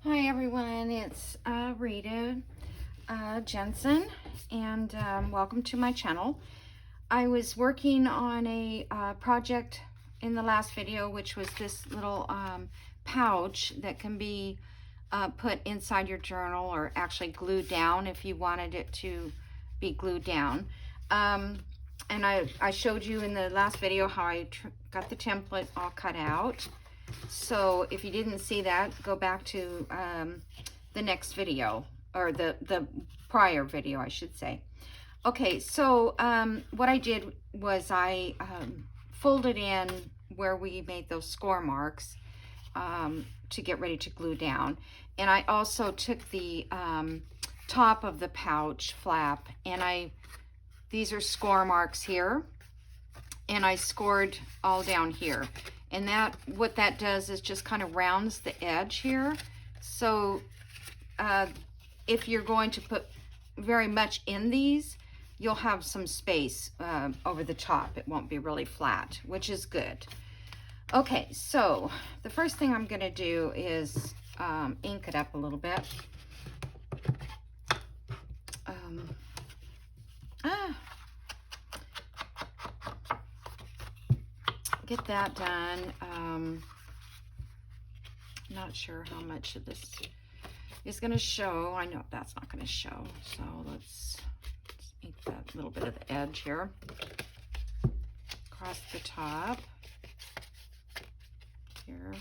Hi everyone, it's Rita Jensen, and welcome to my channel. I was working on a project in the last video, which was this little pouch that can be put inside your journal, or actually glued down if you wanted it to be glued down. And I showed you in the last video how I got the template all cut out. So if you didn't see that, go back to the next video, or the prior video, I should say. Okay, so what I did was I folded in where we made those score marks to get ready to glue down. And I also took the top of the pouch flap, and these are score marks here, and I scored all down here. And what that does is just kind of rounds the edge here. So if you're going to put very much in these, you'll have some space over the top. It won't be really flat, which is good. Okay, so the first thing I'm gonna do is ink it up a little bit. Get that done. Not sure how much of this is going to show. I know that's not going to show, so let's ink that little bit of the edge here across the top here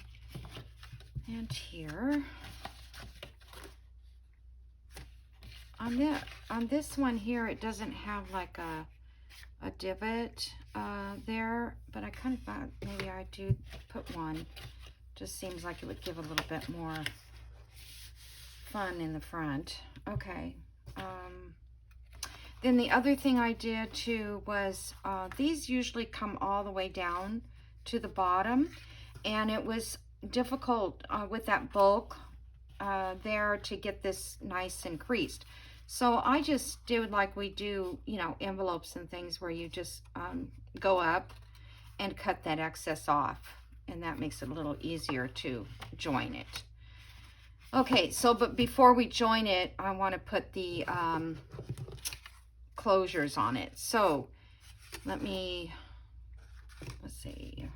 and here. On this one here, it doesn't have like a divot there, but I kind of thought maybe I do put one. Just seems like it would give a little bit more fun in the front. Okay. Then the other thing I did too was these usually come all the way down to the bottom, and it was difficult with that bulk there to get this nice and creased. So I just did like we do, you know, envelopes and things, where you just go up and cut that excess off, and that makes it a little easier to join it. Okay, so but before we join it, I want to put the closures on it. So let's see,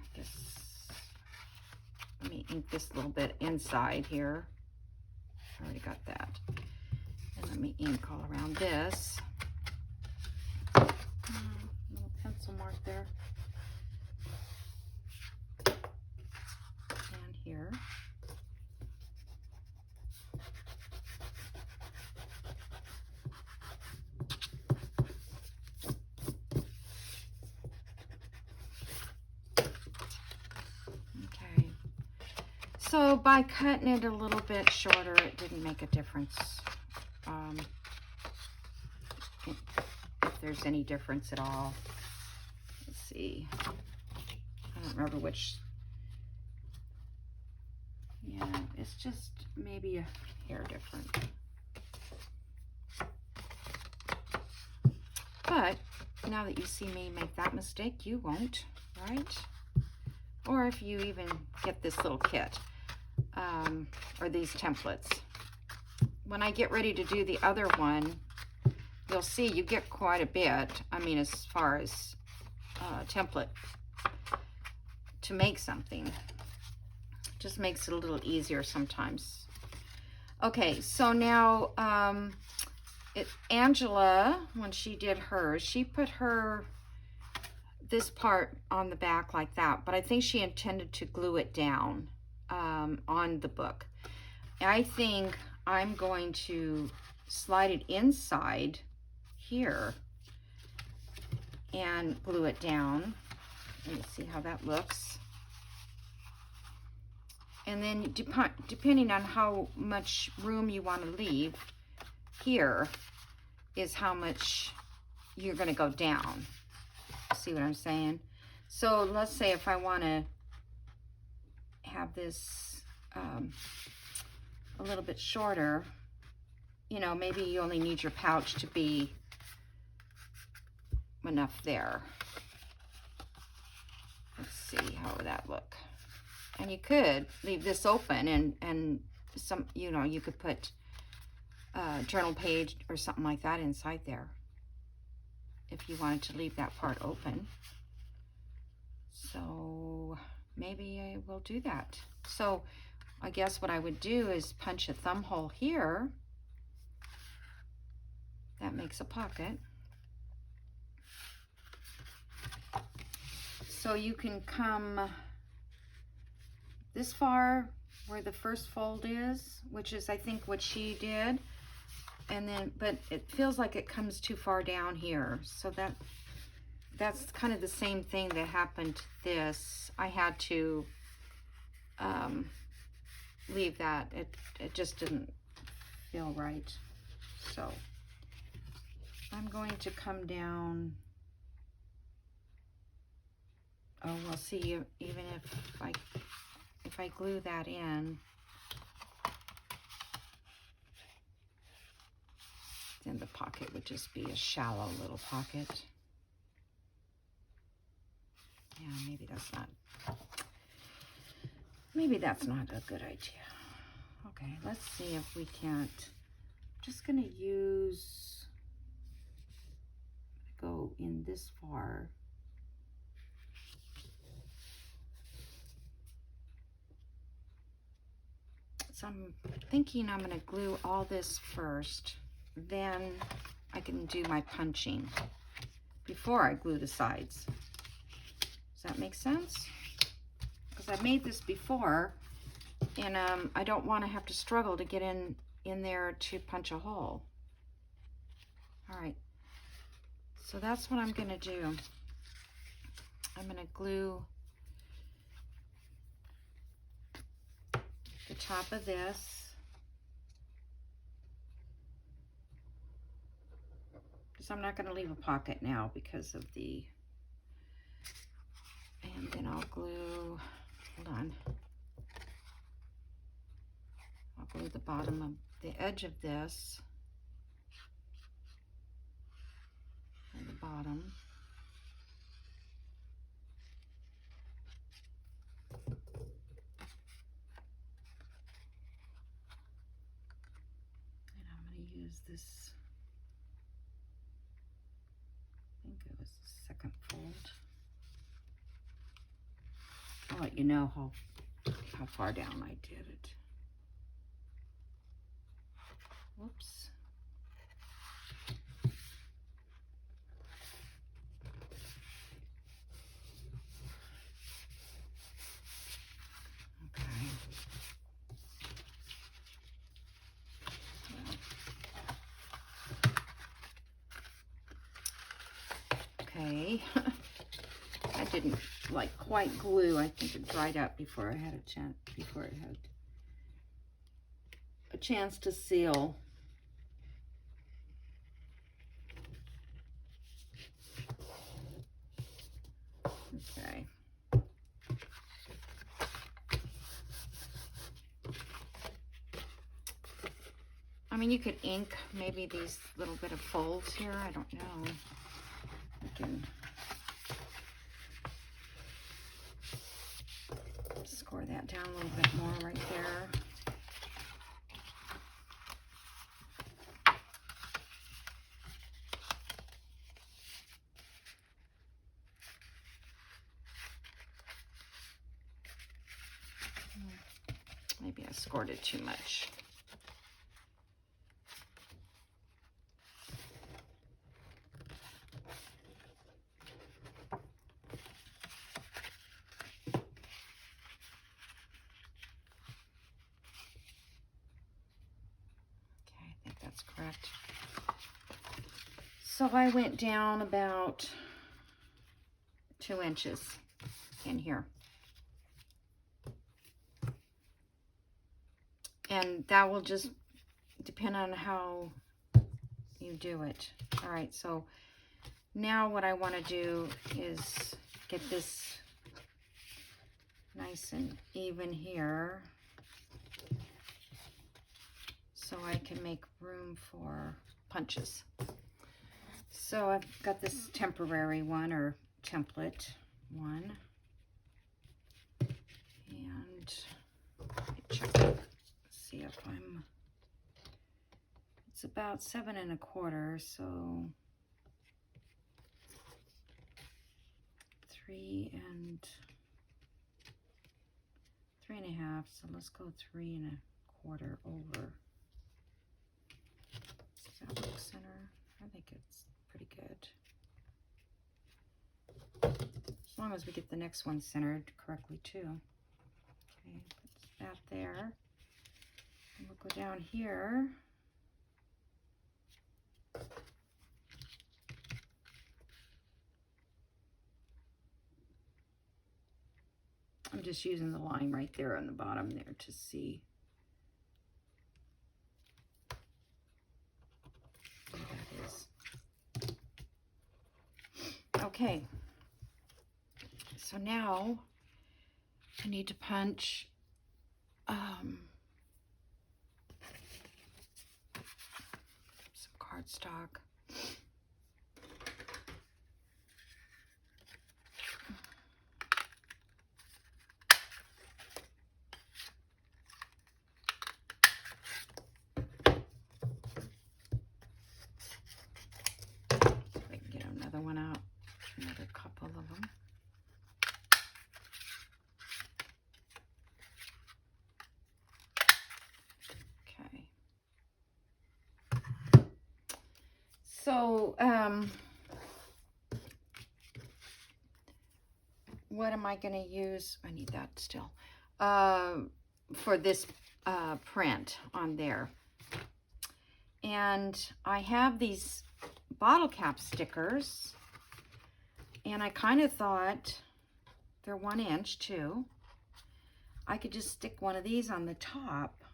let me ink this little bit inside here. I already got that. And let me ink all around this. Little pencil mark there. And here. Okay. So by cutting it a little bit shorter, it didn't make a difference. If there's any difference at all. Let's see. I don't remember which. Yeah, it's just maybe a hair different. But now that you see me make that mistake, you won't, right? Or if you even get this little kit, or these templates. When I get ready to do the other one, you'll see you get quite a bit. I mean, as far as template to make something. Just makes it a little easier sometimes. Okay, so now Angela, when she did hers, she put this part on the back like that, but I think she intended to glue it down on the book. I think I'm going to slide it inside here and glue it down. Let me see how that looks. And then depending on how much room you want to leave here is how much you're going to go down. See what I'm saying? So let's say if I want to have this a little bit shorter, you know, maybe you only need your pouch to be enough there. Let's see, how would that look? And you could leave this open and some, you know, you could put a journal page or something like that inside there if you wanted to leave that part open. So maybe I will do that. So I guess what I would do is punch a thumb hole here. That makes a pocket. So you can come this far where the first fold is, which is I think what she did. And then, but it feels like it comes too far down here. So that's kind of the same thing that happened to this. I had to leave that. It just didn't feel right. So I'm going to come down. Oh, we'll see. Even if I glue that in, then the pocket would just be a shallow little pocket. Yeah, maybe that's not a good idea. Okay, let's see if we can't. I'm just gonna go in this far. So I'm thinking I'm gonna glue all this first, then I can do my punching before I glue the sides. Does that make sense? Because I made this before, and I don't want to have to struggle to get in there to punch a hole. All right, so that's what I'm gonna do. I'm gonna glue the top of this. Because I'm not gonna leave a pocket now because of the, and then I'll glue, hold on. I'll glue the bottom of the edge of this and the bottom. And I'm going to use this, I think it was the second fold. I'll let you know how far down I did it. Whoops. Okay. I didn't like quite glue. I think it dried up before I had a chance to seal. Okay. I mean, you could ink maybe these little bit of folds here. I don't know. You can score that down a little bit more right there. Maybe I scored it too much. Correct. So I went down about 2 inches in here. And that will just depend on how you do it. All right, so now what I want to do is get this nice and even here, so I can make room for punches. So I've got this temporary one, or template one, and let me check it, see if it's about 7 1/4, so 3 1/2. So let's go 3 1/4 over. Does that look center? I think it's pretty good. As long as we get the next one centered correctly too. Okay, put that there. And we'll go down here. I'm just using the line right there on the bottom there to see where that is. Okay, so now I need to punch some cardstock. One out, another couple of them. Okay. So, what am I going to use? I need that still. For this print on there. And I have these bottle cap stickers, and I kind of thought they're 1 inch too. I could just stick one of these on the top.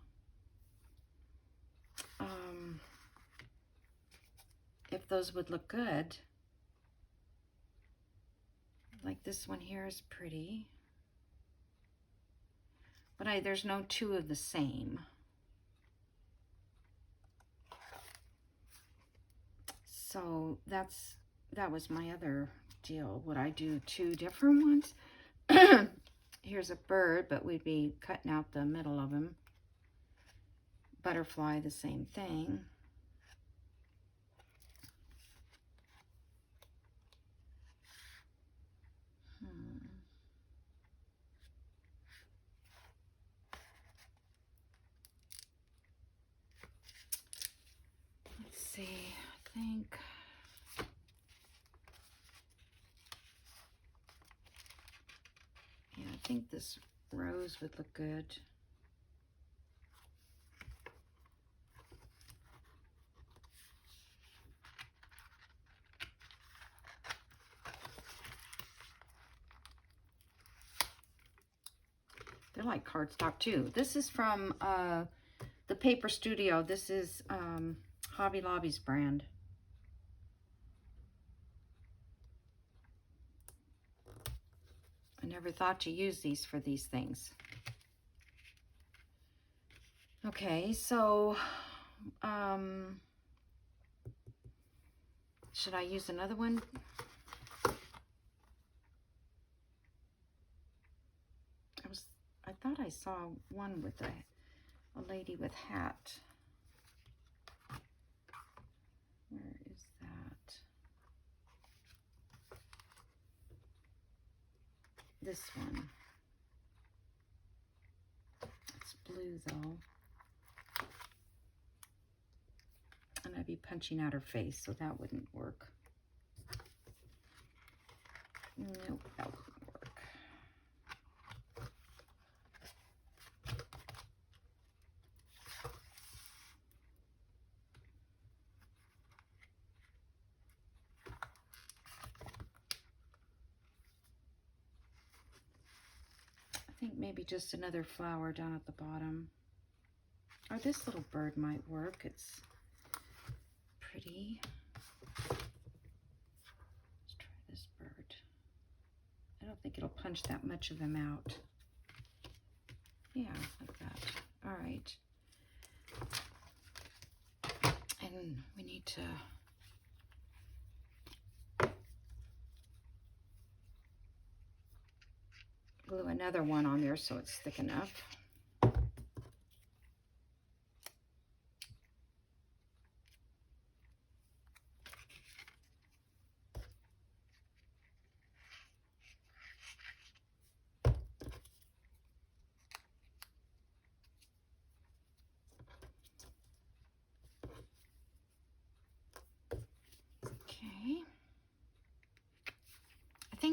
If those would look good. Like this one here is pretty, but there's no two of the same. So that was my other deal. Would I do 2 different ones? Here's a bird, but we'd be cutting out the middle of him. Butterfly, the same thing. Let's see, I think I think this rose would look good. They're like cardstock too. This is from the Paper Studio. This is Hobby Lobby's brand. I never thought to use these for these things. Okay, so should I use another one? I thought I saw one with a lady with hat. Where is that? This one. It's blue though. And I'd be punching out her face, so that wouldn't work. Nope, that wouldn't work. I think maybe just another flower down at the bottom. Or this little bird might work. It's pretty. Let's try this bird. I don't think it'll punch that much of him out. Yeah, like that. All right. And we need to glue another one on there so it's thick enough.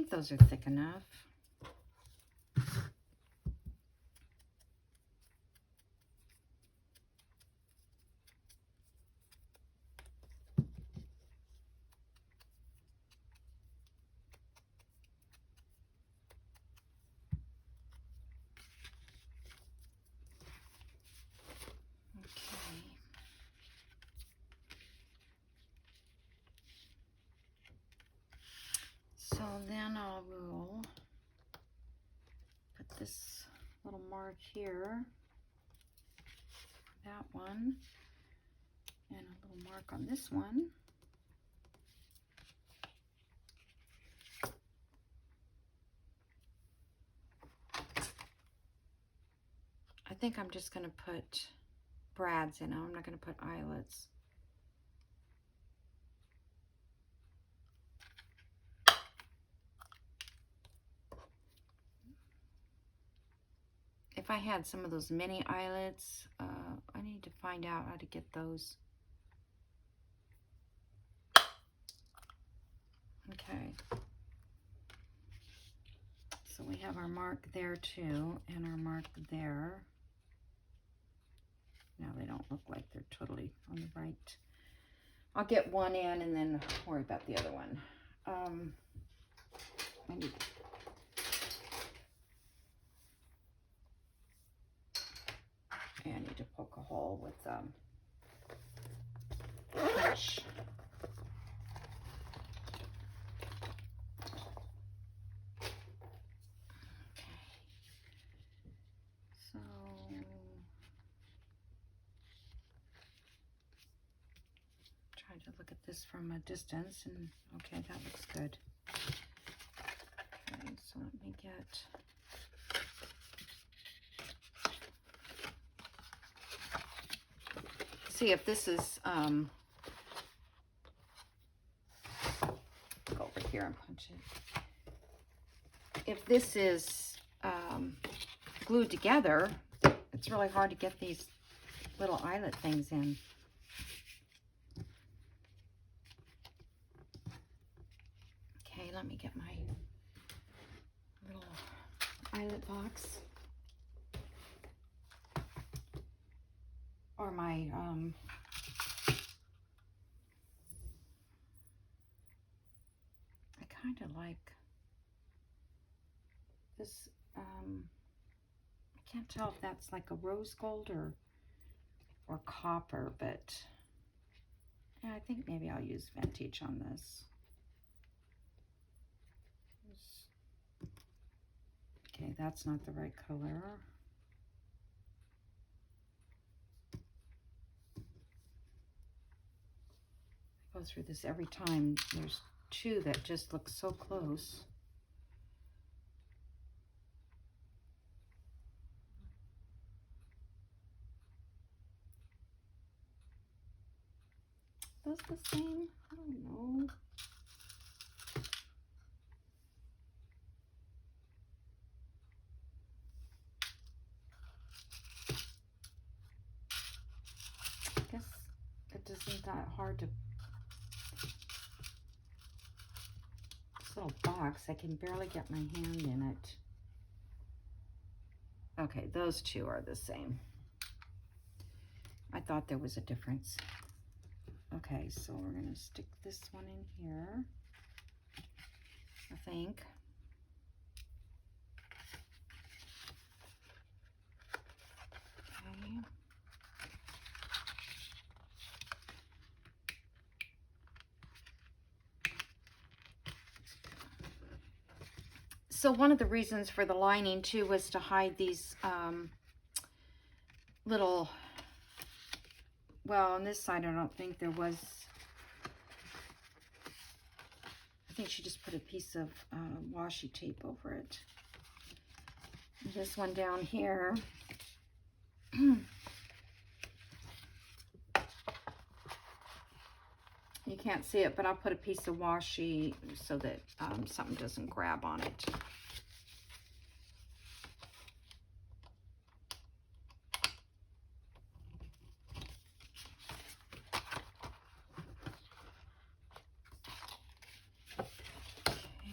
think those are thick enough. So then I will put this little mark here, that one, and a little mark on this one. I think I'm just going to put brads in them. I'm not going to put eyelets. If I had some of those mini eyelets, I need to find out how to get those. Okay. So we have our mark there too, and our mark there. Now they don't look like they're totally on the right. I'll get one in and then worry about the other one. I need to poke a hole with punch. So try to look at this from a distance, and okay, that looks good. Okay, so let me get see if this is go over here and punch it. If this is glued together, it's really hard to get these little eyelet things in. Okay, let me get my little eyelet box. Or my, I kind of like this, I can't tell if that's like a rose gold or copper, but yeah, I think maybe I'll use vintage on this. Okay, that's not the right color. I go through this every time. There's two that just look so close. Are those the same? I don't know. I guess it isn't that hard to. This little box, I can barely get my hand in it. Okay, those two are the same. I thought there was a difference. Okay, so we're gonna stick this one in here, I think. Okay. So one of the reasons for the lining too was to hide these little, well, on this side I don't think there was, I think she just put a piece of washi tape over it. This one down here, you can't see it, but I'll put a piece of washi so that something doesn't grab on it.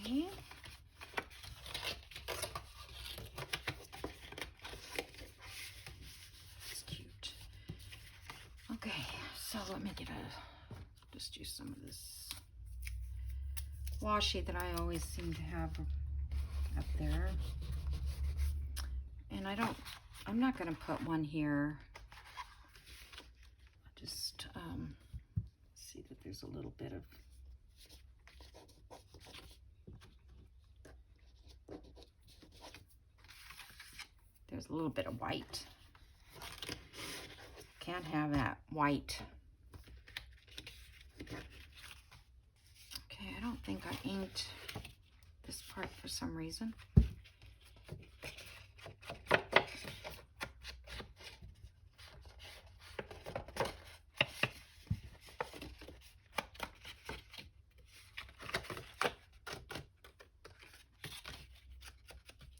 Okay. So let me just use some of this washi that I always seem to have up there. And I'm not going to put one here. Just see that there's a little bit of white. Can't have that white. Okay, I don't think I inked this part for some reason.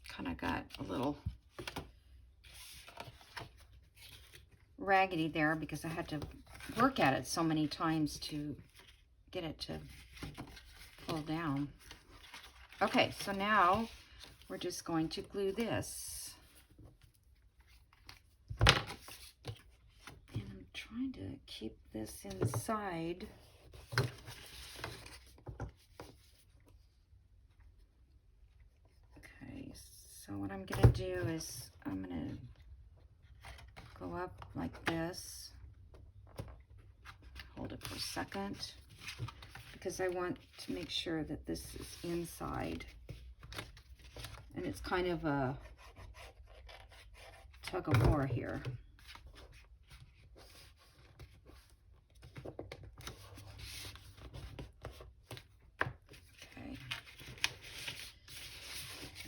Kind of got a little raggedy there because I had to work at it so many times to get it to pull down. Okay, so now we're just going to glue this. And I'm trying to keep this inside. Okay, so what I'm gonna do is I'm gonna go up like this, hold it for a second, because I want to make sure that this is inside. And it's kind of a tug of war here. Okay.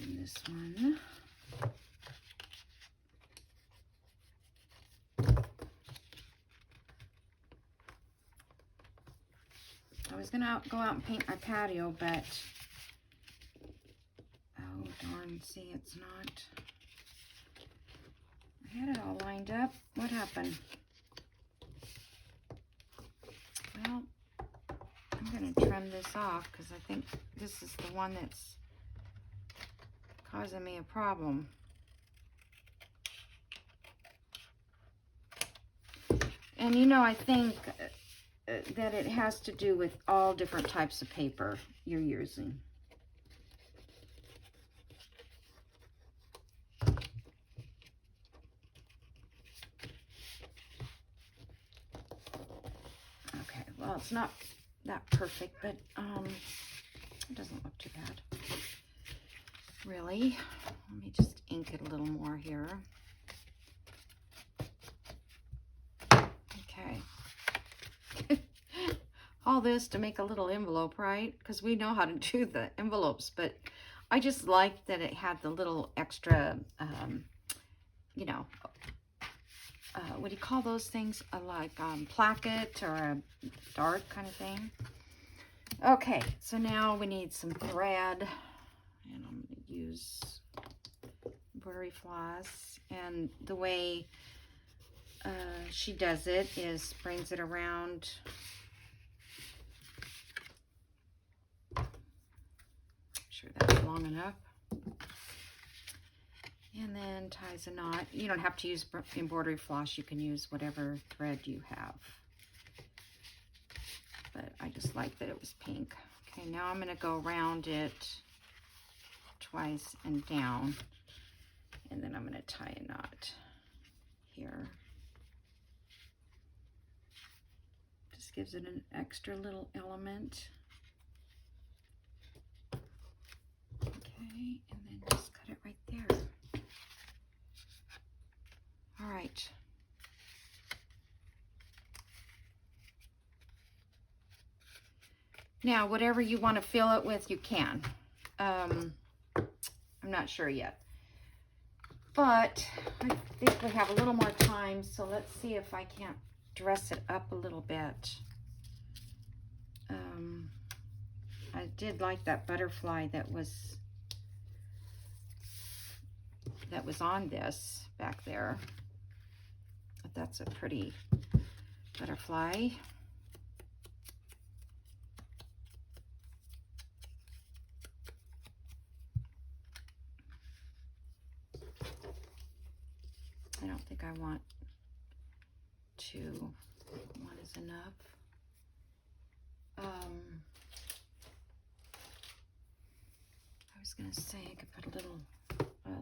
And this one. I was gonna go out and paint my patio, but oh darn, see, it's not. I had it all lined up. What happened? Well, I'm gonna trim this off because I think this is the one that's causing me a problem. And you know, I think that it has to do with all different types of paper you're using. Okay, well, it's not that perfect, but it doesn't look too bad, really. Let me just ink it a little more here. Okay. All this to make a little envelope, right? Because we know how to do the envelopes, but I just like that it had the little extra, you know, what do you call those things? Like placket or a dart kind of thing. Okay, so now we need some thread, and I'm going to use embroidery floss. And the way she does it is brings it around. Sure that's long enough, and then ties a knot. You don't have to use embroidery floss, you can use whatever thread you have, but I just like that it was pink. Okay, now I'm going to go around it twice and down, and then I'm going to tie a knot here. Just gives it an extra little element. Okay, and then just cut it right there. All right. Now, whatever you want to fill it with, you can. I'm not sure yet. But I think we have a little more time, so let's see if I can't dress it up a little bit. I did like that butterfly that was on this back there. That's a pretty butterfly. I don't think I want to. I want to is enough. I was going to say I could put a little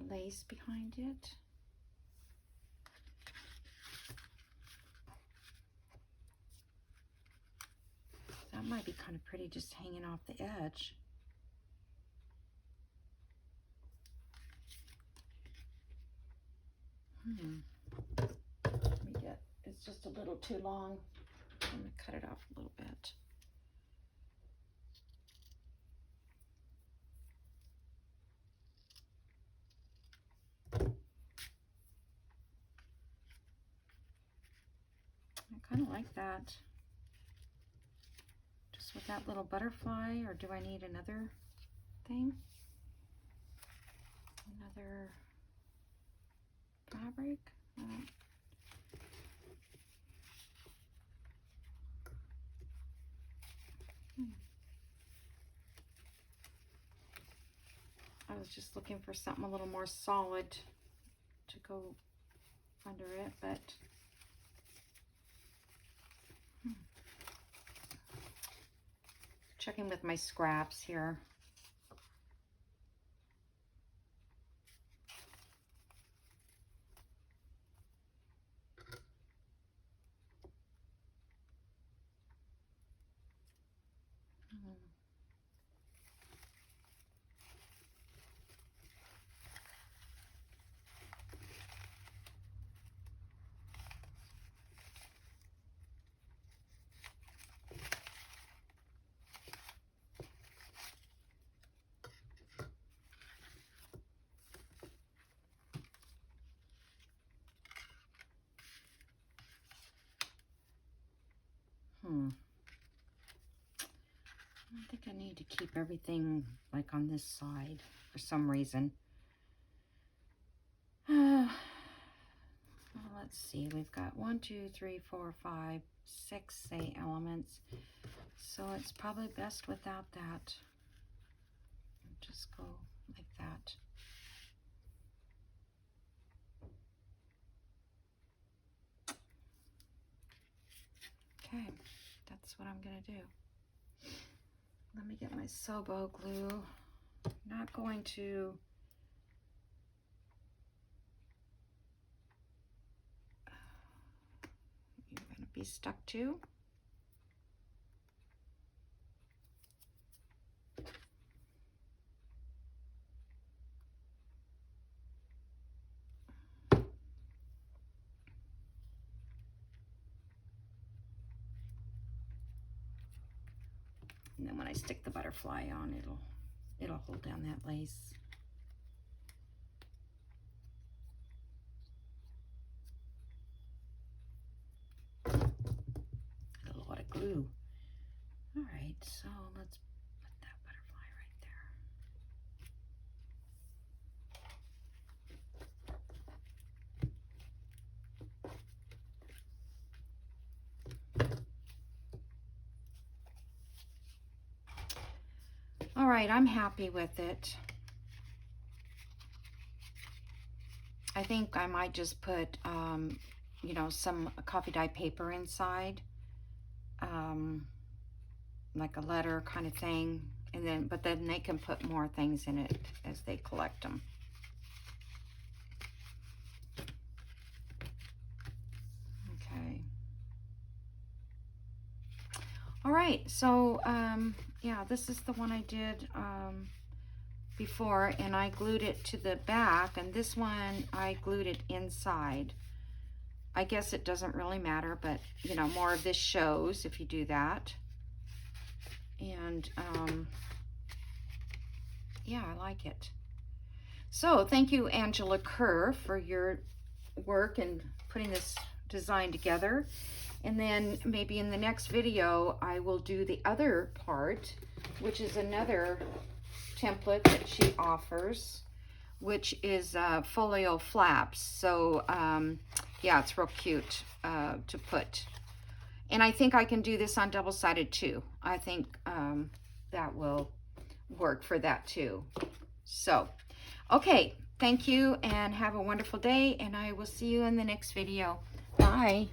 lace behind it. That might be kind of pretty just hanging off the edge. Let me get, it's just a little too long. I'm going to cut it off a little bit. I kind of like that. Just with that little butterfly, or do I need another thing? Another fabric? I was just looking for something a little more solid to go under it, but checking with my scraps here. I think I need to keep everything like on this side for some reason. Well, let's see, we've got 1, 2, 3, 4, 5, 6, say, elements. So it's probably best without that. Just go like that. Okay, that's what I'm gonna do. Let me get my Sobo glue. Not going to you're gonna be stuck to. And then when I stick the butterfly on, it'll hold down that lace. Got a lot of glue. All right, so let's put that butterfly right there. All right, I'm happy with it. I think I might just put, you know, some coffee dye paper inside, like a letter kind of thing, and then, but then they can put more things in it as they collect them. Okay. All right, so yeah, this is the one I did before, and I glued it to the back, and this one I glued it inside. I guess it doesn't really matter, but you know, more of this shows if you do that. And yeah, I like it. So thank you, Angela Kerr, for your work and putting this design together. And then maybe in the next video, I will do the other part, which is another template that she offers, which is folio flaps. So yeah, it's real cute to put. And I think I can do this on double-sided too. I think that will work for that too. So, okay, thank you and have a wonderful day, and I will see you in the next video. Bye.